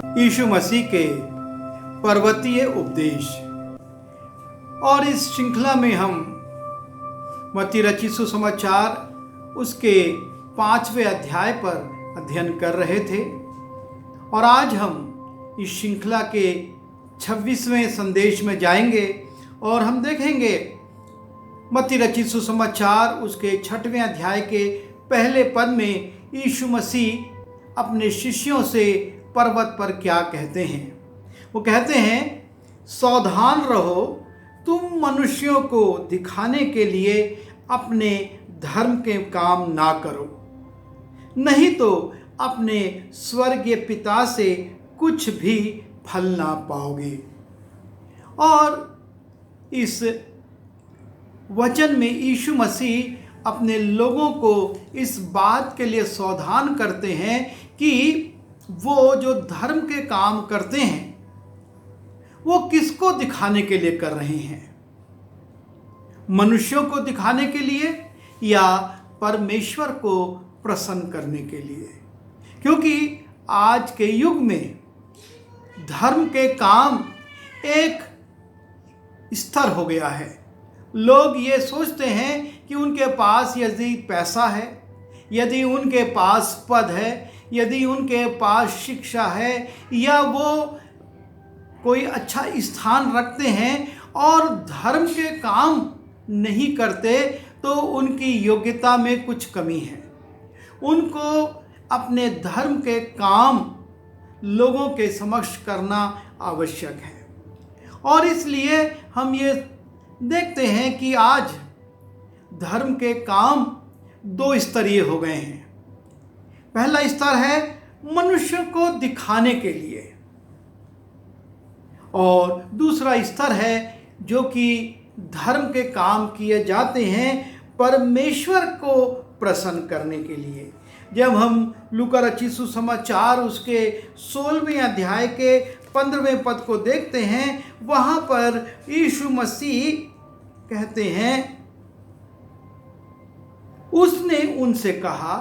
यीशु मसीह के पर्वतीय उपदेश। और इस श्रृंखला में हम मत्ती रचित सुसमाचार उसके 5वें अध्याय पर अध्ययन कर रहे थे। और आज हम इस श्रृंखला के 26वें संदेश में जाएंगे और हम देखेंगे मत्ती रचित सुसमाचार उसके 6वें अध्याय के पहले पद में यीशु मसीह अपने शिष्यों से पर्वत पर क्या कहते हैं। वो कहते हैं, सावधान रहो, तुम मनुष्यों को दिखाने के लिए अपने धर्म के काम ना करो, नहीं तो अपने स्वर्गीय पिता से कुछ भी फल ना पाओगे। और इस वचन में यीशु मसीह अपने लोगों को इस बात के लिए सावधान करते हैं कि वो जो धर्म के काम करते हैं वो किसको दिखाने के लिए कर रहे हैं, मनुष्यों को दिखाने के लिए या परमेश्वर को प्रसन्न करने के लिए। क्योंकि आज के युग में धर्म के काम एक स्तर हो गया है। लोग ये सोचते हैं कि उनके पास यदि पैसा है, यदि उनके पास पद है, यदि उनके पास शिक्षा है, या वो कोई अच्छा स्थान रखते हैं और धर्म के काम नहीं करते, तो उनकी योग्यता में कुछ कमी है। उनको अपने धर्म के काम लोगों के समक्ष करना आवश्यक है। और इसलिए हम ये देखते हैं कि आज धर्म के काम 2 स्तरीय हो गए हैं। पहला स्तर है मनुष्य को दिखाने के लिए, और दूसरा स्तर है जो कि धर्म के काम किए जाते हैं परमेश्वर को प्रसन्न करने के लिए। जब हम लूका रचित सुसमाचार उसके 16वें अध्याय के 15वें पद को देखते हैं, वहाँ पर यीशु मसीह कहते हैं, उसने उनसे कहा,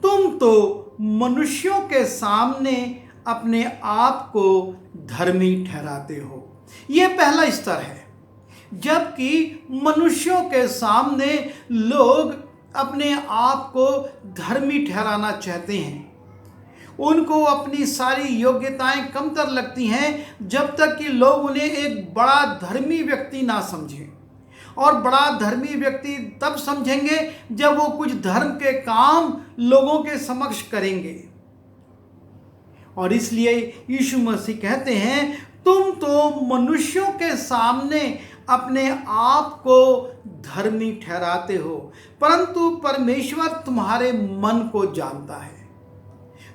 तुम तो मनुष्यों के सामने अपने आप को धर्मी ठहराते हो। यह पहला स्तर है। जबकि मनुष्यों के सामने लोग अपने आप को धर्मी ठहराना चाहते हैं, उनको अपनी सारी योग्यताएं कमतर लगती हैं जब तक कि लोग उन्हें एक बड़ा धर्मी व्यक्ति ना समझें। और बड़ा धर्मी व्यक्ति तब समझेंगे जब वो कुछ धर्म के काम लोगों के समक्ष करेंगे। और इसलिए यीशु मसीह कहते हैं, तुम तो मनुष्यों के सामने अपने आप को धर्मी ठहराते हो, परंतु परमेश्वर तुम्हारे मन को जानता है।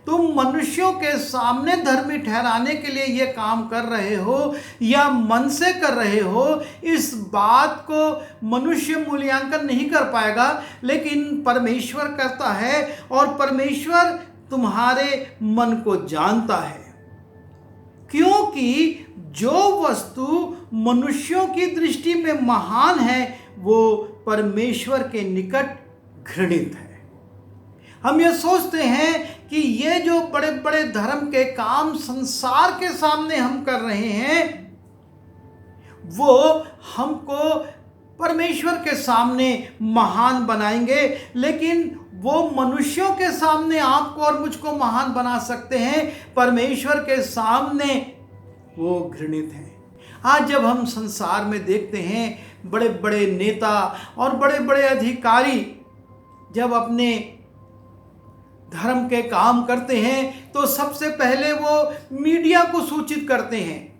तुम मनुष्यों के सामने धर्मी ठहराने के लिए ये काम कर रहे हो या मन से कर रहे हो, इस बात को मनुष्य मूल्यांकन नहीं कर पाएगा, लेकिन परमेश्वर करता है। और परमेश्वर तुम्हारे मन को जानता है, क्योंकि जो वस्तु मनुष्यों की दृष्टि में महान है वो परमेश्वर के निकट घृणित है। हम ये सोचते हैं कि ये जो बड़े बड़े धर्म के काम संसार के सामने हम कर रहे हैं, वो हमको परमेश्वर के सामने महान बनाएंगे, लेकिन वो मनुष्यों के सामने आपको और मुझको महान बना सकते हैं, परमेश्वर के सामने वो घृणित है। आज जब हम संसार में देखते हैं बड़े बड़े नेता और बड़े बड़े अधिकारी जब अपने धर्म के काम करते हैं, तो सबसे पहले वो मीडिया को सूचित करते हैं।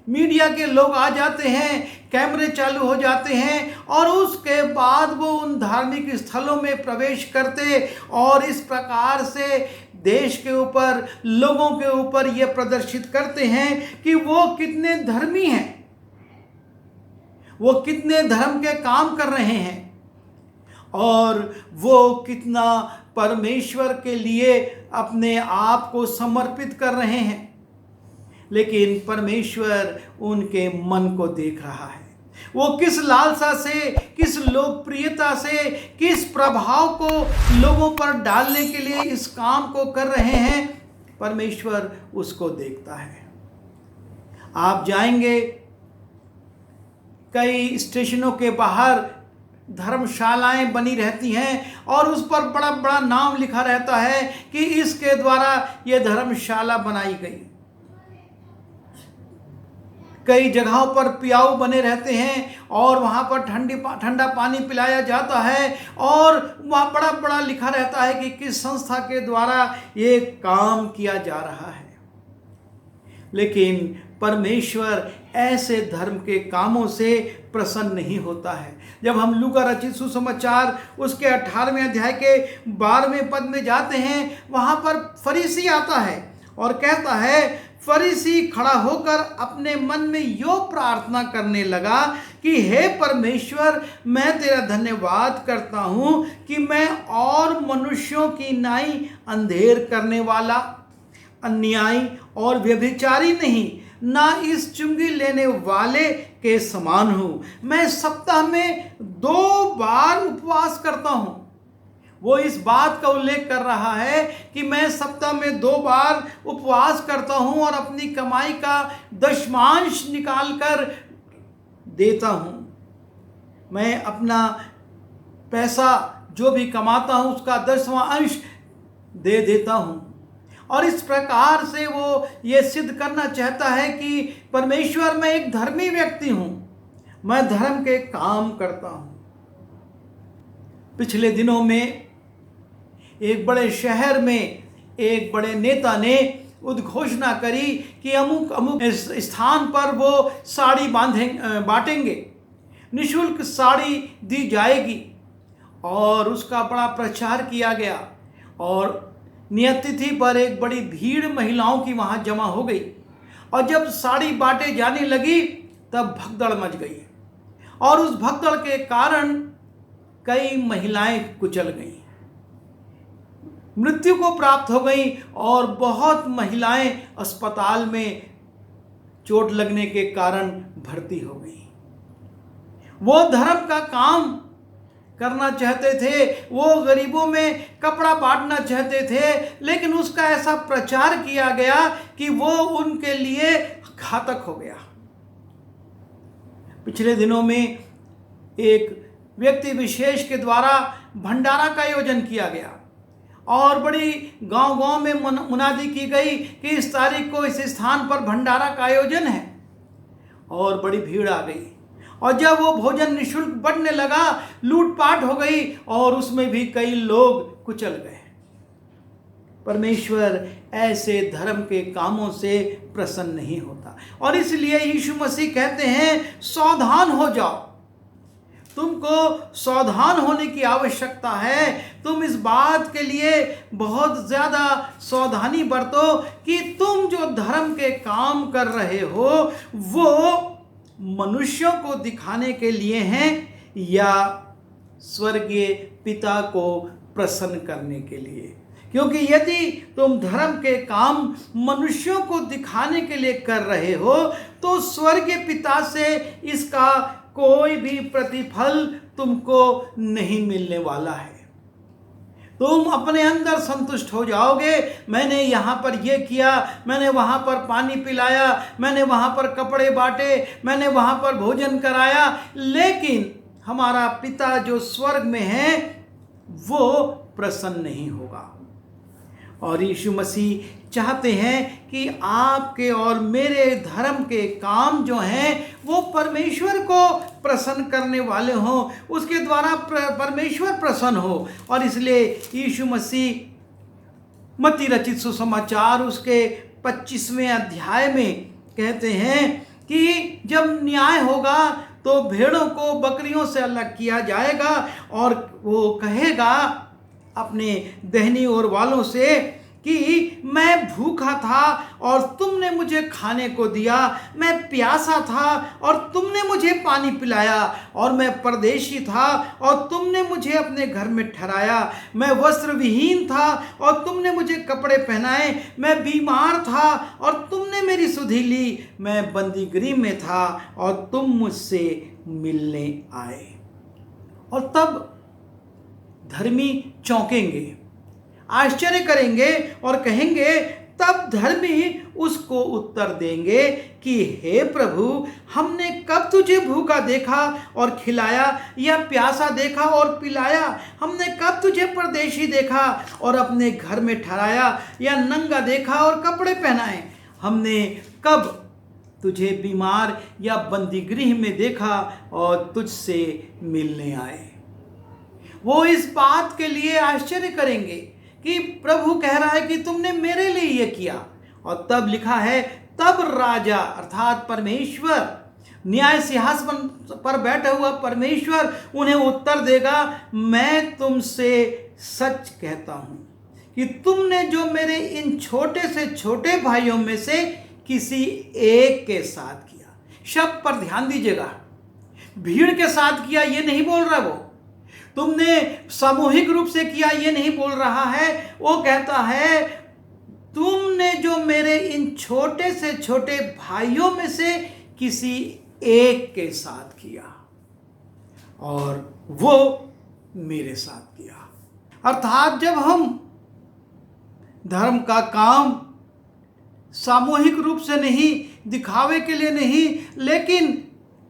मीडिया के लोग आ जाते हैं, कैमरे चालू हो जाते हैं, और उसके बाद वो उन धार्मिक स्थलों में प्रवेश करते और इस प्रकार से देश के ऊपर, लोगों के ऊपर ये प्रदर्शित करते हैं कि वो कितने धर्मी हैं, वो कितने धर्म के काम कर रहे हैं, और वो कितना परमेश्वर के लिए अपने आप को समर्पित कर रहे हैं। लेकिन परमेश्वर उनके मन को देख रहा है। वो किस लालसा से, किस लोकप्रियता से, किस प्रभाव को लोगों पर डालने के लिए इस काम को कर रहे हैं, परमेश्वर उसको देखता है। आप जाएंगे, कई स्टेशनों के बाहर धर्मशालाएं बनी रहती हैं और उस पर बड़ा बड़ा नाम लिखा रहता है कि इसके द्वारा ये धर्मशाला बनाई गई। कई जगहों पर पियाऊ बने रहते हैं और वहाँ पर ठंडा पानी पिलाया जाता है और वहाँ बड़ा बड़ा लिखा रहता है कि किस संस्था के द्वारा ये काम किया जा रहा है। लेकिन परमेश्वर ऐसे धर्म के कामों से प्रसन्न नहीं होता है। जब हम लूका रचित सुसमाचार उसके 18वें अध्याय के 12वें पद में जाते हैं, वहाँ पर फरीसी आता है और कहता है, फरीसी खड़ा होकर अपने मन में यो प्रार्थना करने लगा कि हे परमेश्वर, मैं तेरा धन्यवाद करता हूँ कि मैं और मनुष्यों की नाई अंधेर करने वाला, अन्यायी और व्यभिचारी नहीं, ना इस चुंगी लेने वाले के समान हूँ। मैं सप्ताह में 2 बार उपवास करता हूँ। वो इस बात का उल्लेख कर रहा है कि मैं सप्ताह में 2 बार उपवास करता हूँ और अपनी कमाई का दशमांश निकाल कर देता हूँ। मैं अपना पैसा जो भी कमाता हूँ उसका 10वां अंश दे देता हूँ। और इस प्रकार से वो ये सिद्ध करना चाहता है कि परमेश्वर, मैं एक धर्मी व्यक्ति हूँ, मैं धर्म के काम करता हूँ। पिछले दिनों में एक बड़े शहर में एक बड़े नेता ने उद्घोषणा करी कि अमुक अमुक स्थान पर वो साड़ी बांटेंगे, निःशुल्क साड़ी दी जाएगी। और उसका बड़ा प्रचार किया गया और नियत तिथि पर एक बड़ी भीड़ महिलाओं की वहाँ जमा हो गई। और जब साड़ी बांटे जाने लगी तब भगदड़ मच गई और उस भगदड़ के कारण कई महिलाएं कुचल गईं, मृत्यु को प्राप्त हो गई और बहुत महिलाएं अस्पताल में चोट लगने के कारण भर्ती हो गई। वो धर्म का काम करना चाहते थे, वो गरीबों में कपड़ा बांटना चाहते थे, लेकिन उसका ऐसा प्रचार किया गया कि वो उनके लिए घातक हो गया। पिछले दिनों में एक व्यक्ति विशेष के द्वारा भंडारा का आयोजन किया गया और बड़ी गांव-गांव में मुनादी की गई कि इस तारीख को इस स्थान पर भंडारा का आयोजन है, और बड़ी भीड़ आ गई। और जब वो भोजन निःशुल्क बढ़ने लगा, लूटपाट हो गई और उसमें भी कई लोग कुचल गए। परमेश्वर ऐसे धर्म के कामों से प्रसन्न नहीं होता और इसलिए यीशु मसीह कहते हैं, सावधान हो जाओ। तुमको सावधान होने की आवश्यकता है। तुम इस बात के लिए बहुत ज़्यादा सावधानी बरतो कि तुम जो धर्म के काम कर रहे हो वो मनुष्यों को दिखाने के लिए हैं या स्वर्गीय पिता को प्रसन्न करने के लिए। क्योंकि यदि तुम धर्म के काम मनुष्यों को दिखाने के लिए कर रहे हो तो स्वर्गीय पिता से इसका कोई भी प्रतिफल तुमको नहीं मिलने वाला है। तुम अपने अंदर संतुष्ट हो जाओगे, मैंने यहाँ पर ये किया, मैंने वहाँ पर पानी पिलाया, मैंने वहाँ पर कपड़े बांटे, मैंने वहाँ पर भोजन कराया, लेकिन हमारा पिता जो स्वर्ग में है वो प्रसन्न नहीं होगा। और यीशु मसीह चाहते हैं कि आपके और मेरे धर्म के काम जो हैं वो परमेश्वर को प्रसन्न करने वाले हों, उसके द्वारा परमेश्वर प्रसन्न हो। और इसलिए यीशु मसीह मत्ती रचित सुसमाचार उसके 25वें अध्याय में कहते हैं कि जब न्याय होगा तो भेड़ों को बकरियों से अलग किया जाएगा और वो कहेगा अपने दाहिनी ओर वालों से कि मैं भूखा था और तुमने मुझे खाने को दिया, मैं प्यासा था और तुमने मुझे पानी पिलाया, और मैं परदेशी था और तुमने मुझे अपने घर में ठहराया, मैं वस्त्र विहीन था और तुमने मुझे कपड़े पहनाए, मैं बीमार था और तुमने मेरी सुधि ली, मैं बंदीगृह में था और तुम मुझसे मिलने आए। और तब धर्मी चौंकेंगे, आश्चर्य करेंगे और कहेंगे, तब धर्मी उसको उत्तर देंगे कि हे प्रभु, हमने कब तुझे भूखा देखा और खिलाया, या प्यासा देखा और पिलाया? हमने कब तुझे परदेशी देखा और अपने घर में ठहराया, या नंगा देखा और कपड़े पहनाए? हमने कब तुझे बीमार या बंदीगृह में देखा और तुझसे मिलने आए? वो इस बात के लिए आश्चर्य करेंगे कि प्रभु कह रहा है कि तुमने मेरे लिए ये किया। और तब लिखा है, तब राजा अर्थात परमेश्वर, न्याय सिंहासन पर बैठा हुआ परमेश्वर उन्हें उत्तर देगा, मैं तुमसे सच कहता हूं कि तुमने जो मेरे इन छोटे से छोटे भाइयों में से किसी एक के साथ किया। शब्द पर ध्यान दीजिएगा, भीड़ के साथ किया ये नहीं बोल रहा, वो तुमने सामूहिक रूप से किया ये नहीं बोल रहा है। वो कहता है, तुमने जो मेरे इन छोटे से छोटे भाइयों में से किसी एक के साथ किया, और वो मेरे साथ किया। अर्थात जब हम धर्म का काम सामूहिक रूप से नहीं, दिखावे के लिए नहीं, लेकिन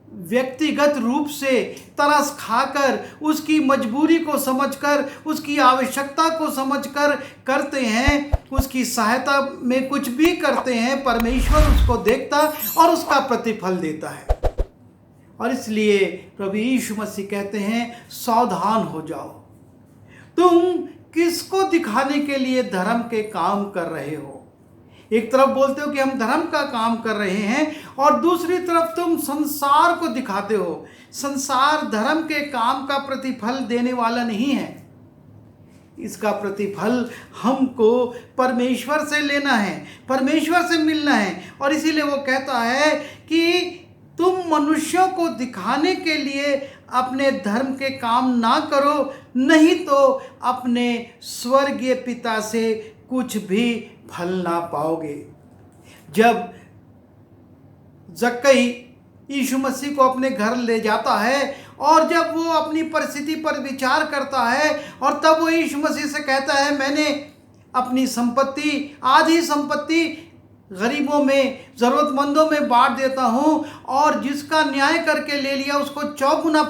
व्यक्तिगत रूप से तरस खाकर, उसकी मजबूरी को समझकर, उसकी आवश्यकता को समझकर करते हैं, उसकी सहायता में कुछ भी करते हैं, परमेश्वर उसको देखता और उसका प्रतिफल देता है। और इसलिए प्रभु यीशु मसीह कहते हैं, सावधान हो जाओ, तुम किसको दिखाने के लिए धर्म के काम कर रहे हो? एक तरफ बोलते हो कि हम धर्म का काम कर रहे हैं, और दूसरी तरफ तुम संसार को दिखाते हो। संसार धर्म के काम का प्रतिफल देने वाला नहीं है। इसका प्रतिफल हमको परमेश्वर से लेना है, परमेश्वर से मिलना है। और इसीलिए वो कहता है कि तुम मनुष्यों को दिखाने के लिए अपने धर्म के काम ना करो, नहीं तो अपने स्वर्गीय पिता से कुछ भी फल ना पाओगे। जब जक्कई यीशु मसीह को अपने घर ले जाता है, और जब वो अपनी परिस्थिति पर विचार करता है, और तब वो यीशु मसीह से कहता है, मैंने अपनी संपत्ति, आधी संपत्ति गरीबों में, ज़रूरतमंदों में बांट देता हूँ, और जिसका न्याय करके ले लिया उसको चौगुना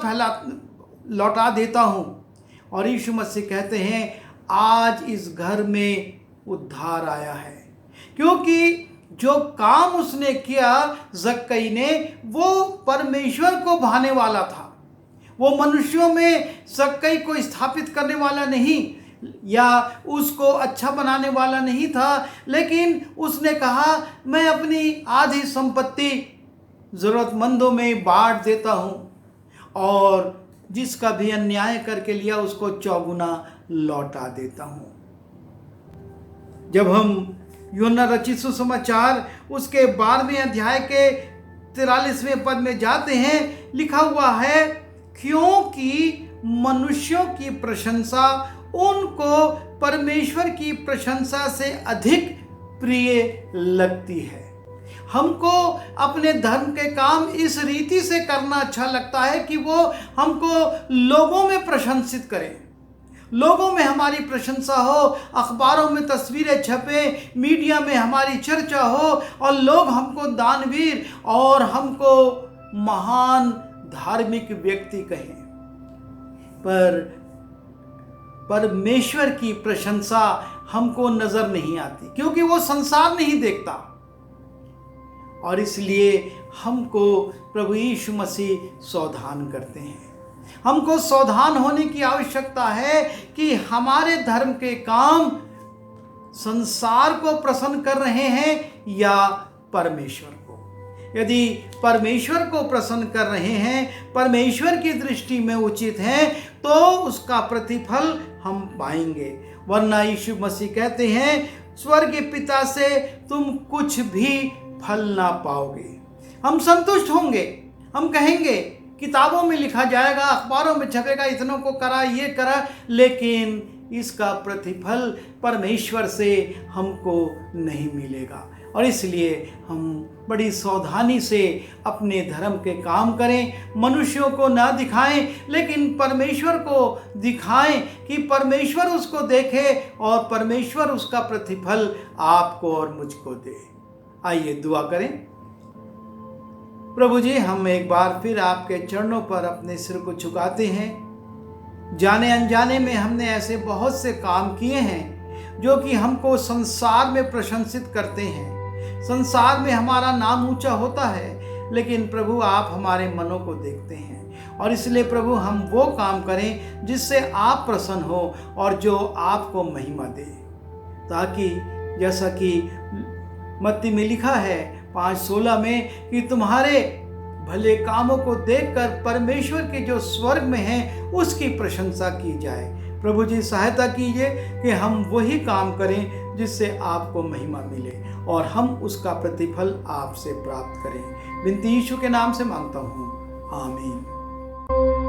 लौटा देता हूँ। और यीशु मसीह कहते हैं, आज इस घर में उद्धार आया है, क्योंकि जो काम उसने किया जक्कई ने, वो परमेश्वर को भाने वाला था। वो मनुष्यों में जक्कई को स्थापित करने वाला नहीं, या उसको अच्छा बनाने वाला नहीं था, लेकिन उसने कहा, मैं अपनी आधी संपत्ति ज़रूरतमंदों में बांट देता हूँ, और जिसका भी अन्याय करके लिया उसको चौगुना लौटा देता हूँ। जब हम यूहन्ना रचित सुसमाचार उसके 12वें अध्याय के 43वें पद में जाते हैं, लिखा हुआ है, क्योंकि मनुष्यों की प्रशंसा उनको परमेश्वर की प्रशंसा से अधिक प्रिय लगती है। हमको अपने धर्म के काम इस रीति से करना अच्छा लगता है कि वो हमको लोगों में प्रशंसित करें, लोगों में हमारी प्रशंसा हो, अखबारों में तस्वीरें छपे, मीडिया में हमारी चर्चा हो, और लोग हमको दानवीर और हमको महान धार्मिक व्यक्ति कहें। पर परमेश्वर की प्रशंसा हमको नजर नहीं आती, क्योंकि वो संसार नहीं देखता। और इसलिए हमको प्रभु यीशु मसीह सावधान करते हैं। हमको सावधान होने की आवश्यकता है कि हमारे धर्म के काम संसार को प्रसन्न कर रहे हैं या परमेश्वर को। यदि परमेश्वर को प्रसन्न कर रहे हैं, परमेश्वर की दृष्टि में उचित हैं, तो उसका प्रतिफल हम पाएंगे। वरना यीशु मसीह कहते हैं, स्वर्गीय पिता से तुम कुछ भी फल ना पाओगे। हम संतुष्ट होंगे, हम कहेंगे किताबों में लिखा जाएगा, अखबारों में छपेगा, इतनों को करा, ये करा, लेकिन इसका प्रतिफल परमेश्वर से हमको नहीं मिलेगा। और इसलिए हम बड़ी सावधानी से अपने धर्म के काम करें, मनुष्यों को ना दिखाएं लेकिन परमेश्वर को दिखाएं कि परमेश्वर उसको देखे और परमेश्वर उसका प्रतिफल आपको और मुझको दे। आइए दुआ करें। प्रभु जी, हम एक बार फिर आपके चरणों पर अपने सिर को झुकाते हैं। जाने अनजाने में हमने ऐसे बहुत से काम किए हैं जो कि हमको संसार में प्रशंसित करते हैं, संसार में हमारा नाम ऊंचा होता है, लेकिन प्रभु आप हमारे मनों को देखते हैं और इसलिए प्रभु हम वो काम करें जिससे आप प्रसन्न हो और जो आपको महिमा दे, ताकि जैसा कि मत्ती में लिखा है 5:16 में कि तुम्हारे भले कामों को देखकर परमेश्वर के जो स्वर्ग में है उसकी प्रशंसा की जाए। प्रभु जी सहायता कीजिए कि हम वही काम करें जिससे आपको महिमा मिले और हम उसका प्रतिफल आपसे प्राप्त करें। विनती यीशु के नाम से मांगता हूँ, आमीन।